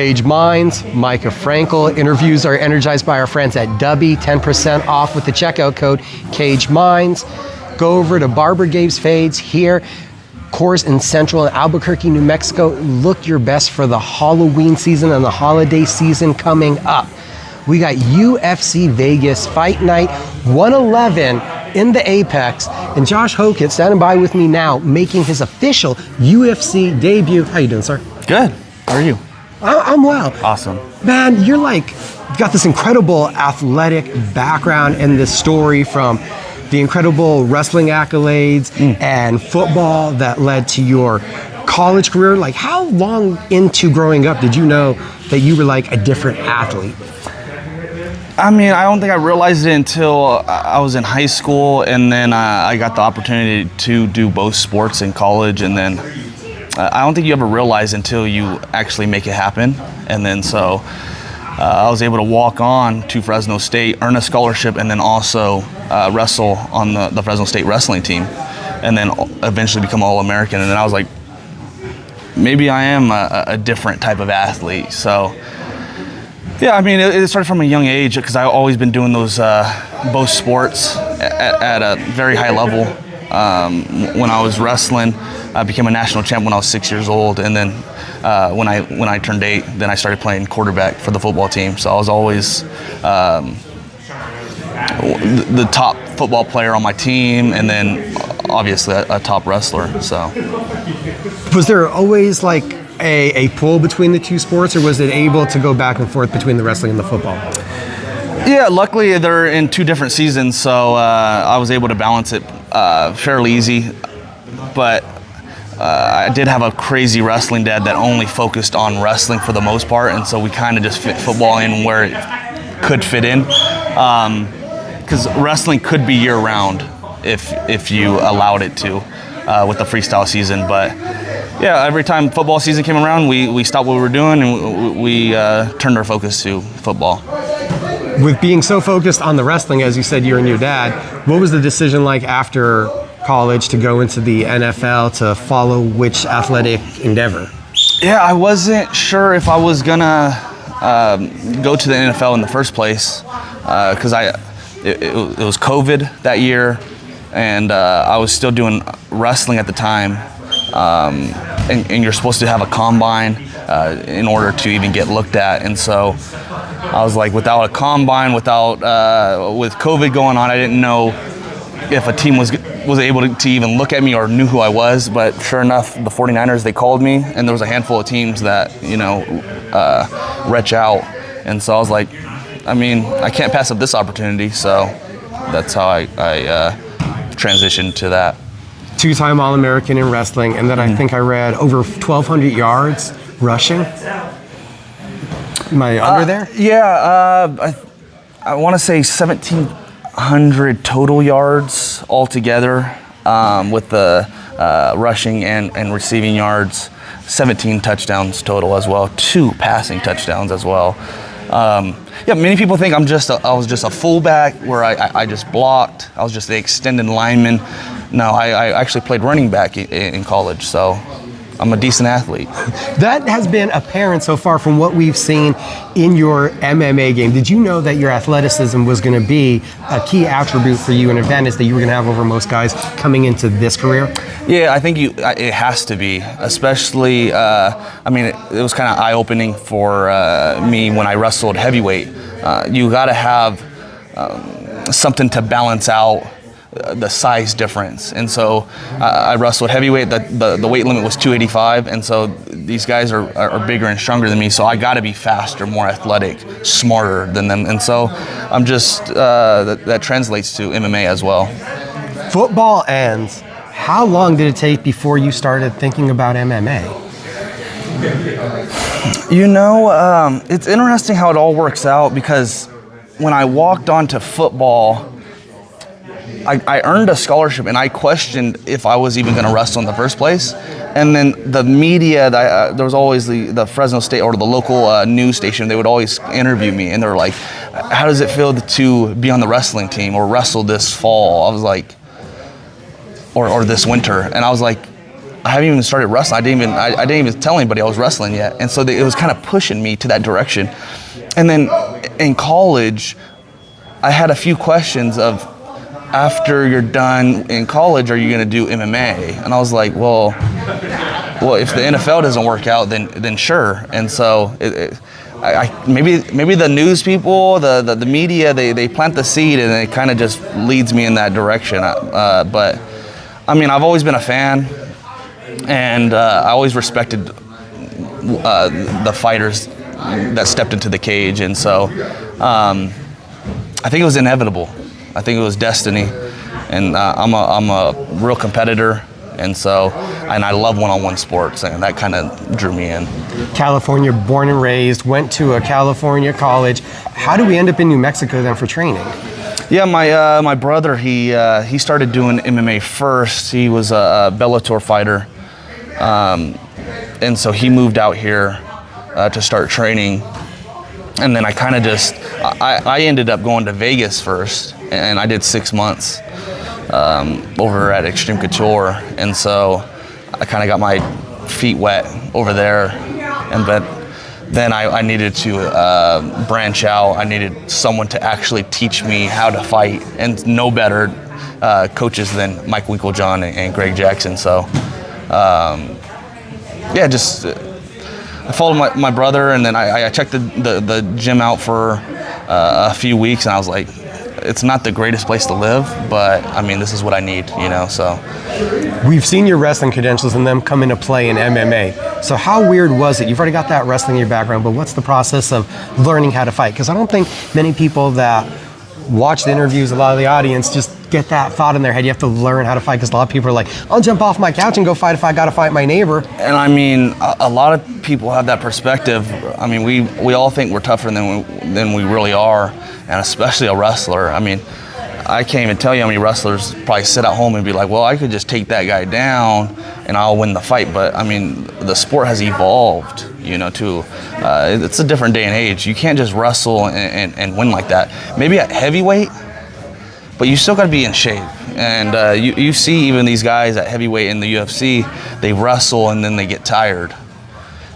Cage Minds, Micah Frankel. Interviews are energized by our friends at Dubby. 10% off with the checkout code Cage Minds. Go over to Barber Gabe's Fades here. Coors in Central and Albuquerque, New Mexico. Look your best for the Halloween season and the holiday season coming up. We got UFC Vegas Fight Night 111 in the Apex, and Josh Hokit standing by with me now, making his official UFC debut. How you doing, sir? Good. How are you? I'm well. Awesome. Man, you've got this incredible athletic background and this story from the incredible wrestling accolades and football that led to your college career. Like, how long into growing up did you know that you were like a different athlete? I mean, I don't think I realized it until I was in high school, and then I got the opportunity to do both sports in college, and then I don't think you ever realize until you actually make it happen. And then so I was able to walk on to Fresno State, earn a scholarship, and then also wrestle on the Fresno State wrestling team, and then eventually become All-American. And then I was like, maybe I am a different type of athlete. So yeah, I mean, it started from a young age because I've always been doing those both sports at a very high level. When I was wrestling, I became a national champ when I was 6 years old, and then when I turned 8, then I started playing quarterback for the football team. So I was always the top football player on my team, and then obviously a top wrestler. So, was there always like a pull between the two sports, or was it able to go back and forth between the wrestling and the football? Yeah, luckily they're in 2 different seasons, so I was able to balance it fairly easy. But I did have a crazy wrestling dad that only focused on wrestling for the most part, and so we kind of just fit football in where it could fit in. Because wrestling could be year-round if you allowed it to with the freestyle season. But yeah, every time football season came around, we stopped what we were doing and we turned our focus to football. With being so focused on the wrestling, as you said, you and your dad, what was the decision like after college to go into the NFL, to follow which athletic endeavor? Yeah, I wasn't sure if I was gonna go to the NFL in the first place because it was COVID that year, and I was still doing wrestling at the time. And you're supposed to have a combine in order to even get looked at. And so I was like, without a combine, with COVID going on, I didn't know if a team was able to even look at me or knew who I was. But sure enough, the 49ers, they called me, and there was a handful of teams that, reach out. And so I was like, I mean, I can't pass up this opportunity. So that's how I transitioned to that. 2-time All-American in wrestling, and then I think I read over 1,200 yards rushing. Am I under there? Yeah, I want to say 1,700 total yards altogether with the rushing and receiving yards. 17 touchdowns total as well, 2 passing touchdowns as well. Yeah, many people think I was just a fullback where I just blocked. I was just the extended lineman. No, I actually played running back in college, so I'm a decent athlete. That has been apparent so far from what we've seen in your MMA game. Did you know that your athleticism was going to be a key attribute for you, an advantage that you were going to have over most guys coming into this career? Yeah, I think it has to be, especially, it was kind of eye-opening for me when I wrestled heavyweight. You got to have something to balance out the size difference. And so I wrestled heavyweight. The weight limit was 285, and so these guys are bigger and stronger than me, so I got to be faster, more athletic, smarter than them. And so I'm just that translates to MMA as well. Football ends. How long did it take before you started thinking about MMA? It's interesting how it all works out, because when I walked onto football, I earned a scholarship, and I questioned if I was even going to wrestle in the first place. And then the media, there was always the Fresno State or the local news station, they would always interview me, and they were like, how does it feel to be on the wrestling team or wrestle this fall? I was like, or this winter. And I was like, I haven't even started wrestling. I didn't even tell anybody I was wrestling yet. And so it was kind of pushing me to that direction. And then in college, I had a few questions of, after you're done in college, are you going to do MMA? And I was like, well, if the NFL doesn't work out, then sure. And so maybe the news people, the media, they plant the seed, and it kind of just leads me in that direction. But I mean, I've always been a fan, and I always respected the fighters that stepped into the cage. And so I think it was inevitable. I think it was destiny, and I'm a real competitor, and I love one-on-one sports, and that kind of drew me in. California, born and raised, went to a California college. How did we end up in New Mexico then for training? Yeah, my brother, he started doing MMA first. He was a Bellator fighter, and so he moved out here to start training. And then I kind of I ended up going to Vegas first, and I did 6 months over at Extreme Couture. And so I kind of got my feet wet over there. And then I needed to branch out. I needed someone to actually teach me how to fight, and no better coaches than Mike Winklejohn and Greg Jackson. So I followed my brother, and then I checked the gym out for a few weeks, and I was like, it's not the greatest place to live, but I mean, this is what I need, so. We've seen your wrestling credentials and them come into play in MMA. So how weird was it? You've already got that wrestling in your background, but what's the process of learning how to fight? Because I don't think many people that watch the interviews, a lot of the audience, just get that thought in their head. You have to learn how to fight, because a lot of people are like, I'll jump off my couch and go fight if I got to fight my neighbor. And I mean, a lot of people have that perspective. I mean, we all think we're tougher than we really are, and especially a wrestler. I mean, I can't even tell you how many wrestlers probably sit at home and be like, well, I could just take that guy down and I'll win the fight. But I mean, the sport has evolved, it's a different day and age. You can't just wrestle and win like that. Maybe at heavyweight, but you still got to be in shape. And you see even these guys at heavyweight in the UFC, they wrestle and then they get tired.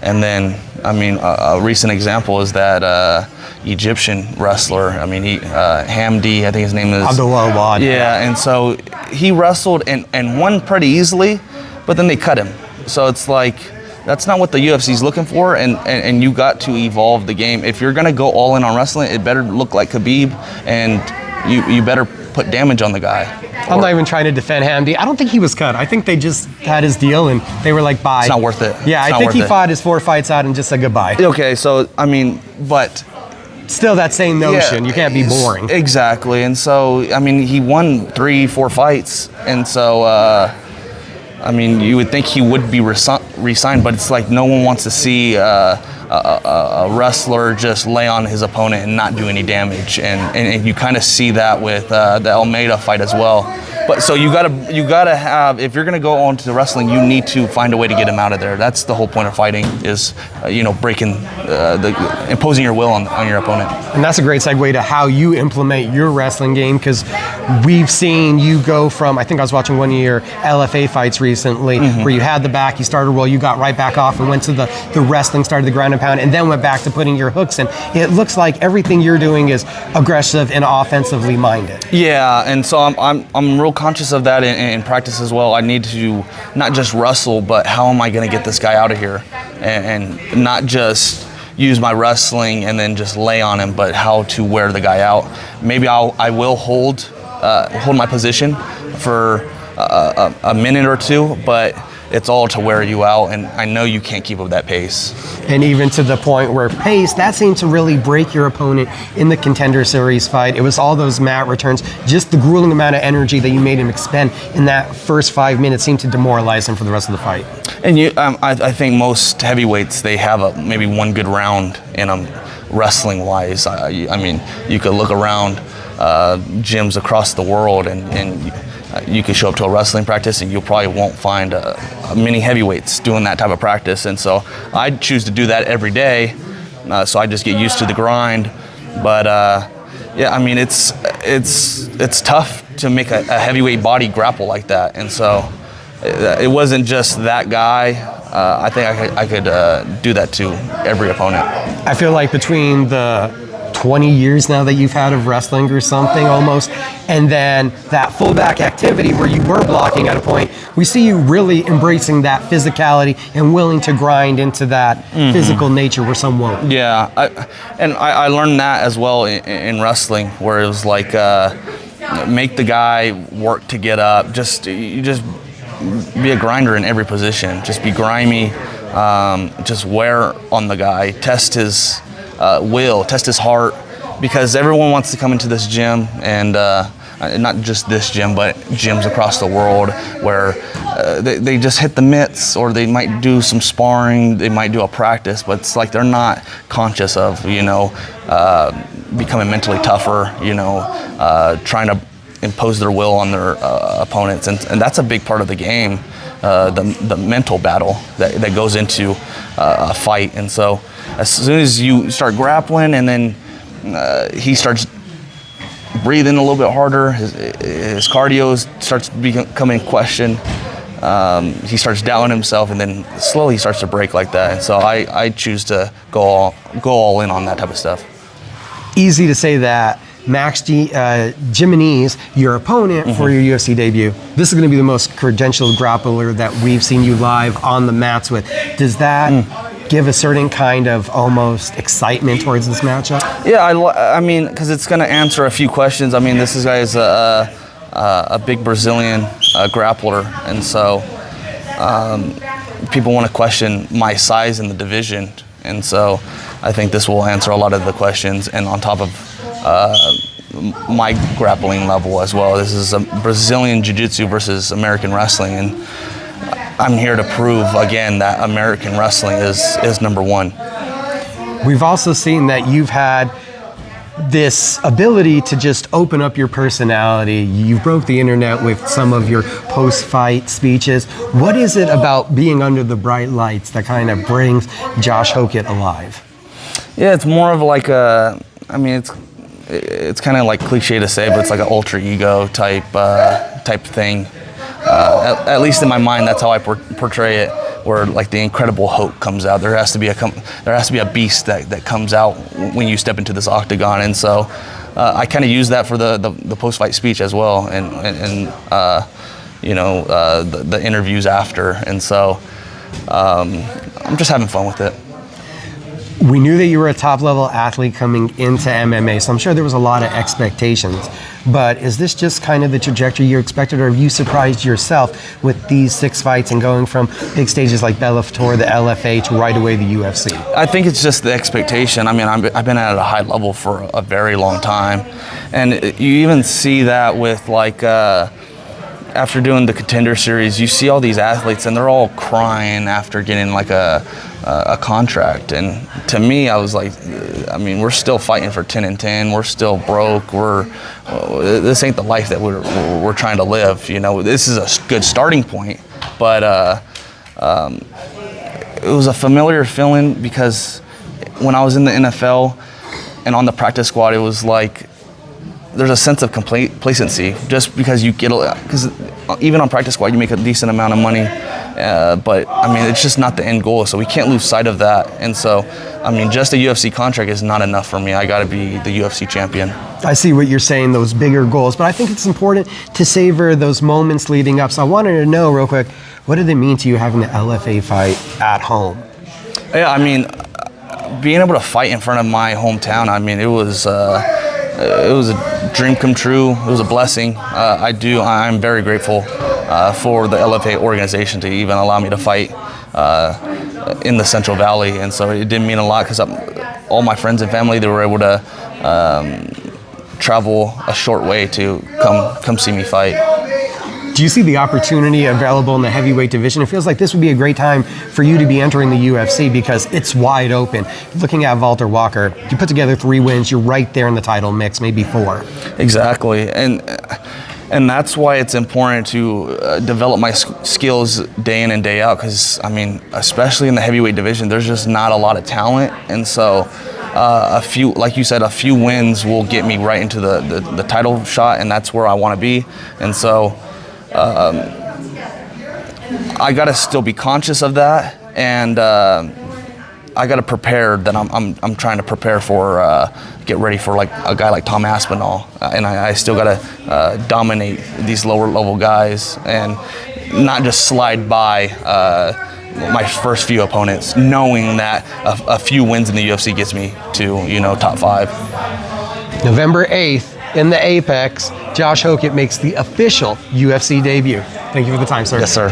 And then, I mean, a recent example is that Egyptian wrestler. I mean, Hamdi, I think his name is. Abdullah Awad. Yeah, and so he wrestled and won pretty easily, but then they cut him. So it's like, that's not what the UFC's looking for, and you got to evolve the game. If you're gonna go all in on wrestling, it better look like Khabib, and you better put damage on the guy. I'm not even trying to defend Hamdi. I don't think he was cut. I think they just had his deal and they were like, bye. It's not worth it. Yeah, I think he fought his 4 fights out and just said goodbye. Okay, so, I mean, but still that same notion. You can't be boring. Exactly. And so, I mean, he won 3-4 fights. And so, I mean, you would think he would be re-signed, but it's like no one wants to see a wrestler just lay on his opponent and not do any damage. And you kind of see that with the Almeida fight as well. But so you gotta have, if you're gonna go on to wrestling, you need to find a way to get him out of there. That's the whole point of fighting, is breaking imposing your will on your opponent. And that's a great segue to how you implement your wrestling game, because we've seen you go from, I think I was watching one of your LFA fights recently, where you had the back, you started roll, you got right back off and went to the wrestling, started the ground and pound, and then went back to putting your hooks in. It looks like everything you're doing is aggressive and offensively minded. Yeah, and so I'm real conscious of that in practice as well. I need to not just wrestle, but how am I going to get this guy out of here, and not just use my wrestling and then just lay on him, but how to wear the guy out. Maybe I will hold my position for a minute or two, but it's all to wear you out, and I know you can't keep up that pace. And even to the point where pace, that seemed to really break your opponent in the Contender Series fight. It was all those mat returns, just the grueling amount of energy that you made him expend in that first 5 minutes seemed to demoralize him for the rest of the fight. And I think most heavyweights, they have maybe one good round in them, wrestling-wise. I mean, you could look around gyms across the world, and you could show up to a wrestling practice and you probably won't find many heavyweights doing that type of practice. And so I choose to do that every day, so I just get used to the grind. But yeah, I mean, it's tough to make a heavyweight body grapple like that. And so it wasn't just that guy. I think I could do that to every opponent. I feel like between the 20 years now that you've had of wrestling or something almost, and then that fullback activity where you were blocking at a point, we see you really embracing that physicality and willing to grind into that physical nature where some won't. Yeah, I learned that as well in wrestling, where it was like make the guy work to get up. You just be a grinder in every position. Just be grimy. Just wear on the guy. Test his will, test his heart, because everyone wants to come into this gym, and not just this gym, but gyms across the world, where they just hit the mitts, or they might do some sparring, they might do a practice, but it's like they're not conscious of, becoming mentally tougher, trying to impose their will on their opponents, and that's a big part of the game, the mental battle that goes into a fight. And so as soon as you start grappling, and then he starts breathing a little bit harder, his cardio starts becoming in question, he starts doubting himself, and then slowly he starts to break like that. And so I choose to go all in on that type of stuff. Easy to say that Max Gimenis, your opponent for your UFC debut, this is going to be the most credentialed grappler that we've seen you live on the mats with. Does that give a certain kind of almost excitement towards this matchup? Yeah, I mean, because it's going to answer a few questions. I mean, this guy is a big Brazilian grappler, and so people want to question my size in the division, and so I think this will answer a lot of the questions, and on top of my grappling level as well. This is a Brazilian Jiu-Jitsu versus American wrestling, and I'm here to prove again that American wrestling is number one. We've also seen that you've had this ability to just open up your personality. You broke the internet with some of your post-fight speeches. What is it about being under the bright lights that kind of brings Josh Hokit alive? Yeah, it's more of like it's kind of like cliche to say, but it's like an alter ego type thing. At least in my mind, that's how I portray it. Where like the Incredible Hok comes out, there has to be a beast that comes out when you step into this octagon, and so I kind of use that for the post-fight speech as well, and the interviews after, and so I'm just having fun with it. We knew that you were a top-level athlete coming into MMA, so I'm sure there was a lot of expectations. But is this just kind of the trajectory you expected, or have you surprised yourself with these 6 fights and going from big stages like Bellator, the LFA, to right away the UFC? I think it's just the expectation. I mean, I've been at a high level for a very long time. And you even see that with like, after doing the Contender Series, you see all these athletes and they're all crying after getting like a contract. And to me, I was like, I mean, we're still fighting for 10-10. We're still broke. This ain't the life that we're trying to live. This is a good starting point, but it was a familiar feeling because when I was in the NFL and on the practice squad, it was like there's a sense of complacency just because because even on practice squad you make a decent amount of money, but I mean it's just not the end goal, so we can't lose sight of that. And so I mean just a UFC contract is not enough for me. I got to be the UFC champion. I see what you're saying, those bigger goals, but I think it's important to savor those moments leading up. So I wanted to know real quick, what did it mean to you having the LFA fight at home? Yeah, I mean being able to fight in front of my hometown, I mean it was a dream come true. It was a blessing. I'm very grateful for the LFA organization to even allow me to fight in the Central Valley. And so it did mean a lot because all my friends and family, they were able to travel a short way to come see me fight. Do you see the opportunity available in the heavyweight division? It feels like this would be a great time for you to be entering the UFC because it's wide open. Looking at Walter Walker, you put together 3 wins, you're right there in the title mix, maybe 4. Exactly, and that's why it's important to develop my skills day in and day out because, I mean, especially in the heavyweight division, there's just not a lot of talent, and so like you said, a few wins will get me right into the title shot, and that's where I want to be. And so I got to still be conscious of that, and I got to prepare that I'm trying to prepare for, get ready for like a guy like Tom Aspinall, and I still got to dominate these lower level guys and not just slide by my first few opponents, knowing that a few wins in the UFC gets me to, you know, top 5. November 8th in the Apex, Josh Hokit makes the official UFC debut. Thank you for the time, sir. Yes, sir.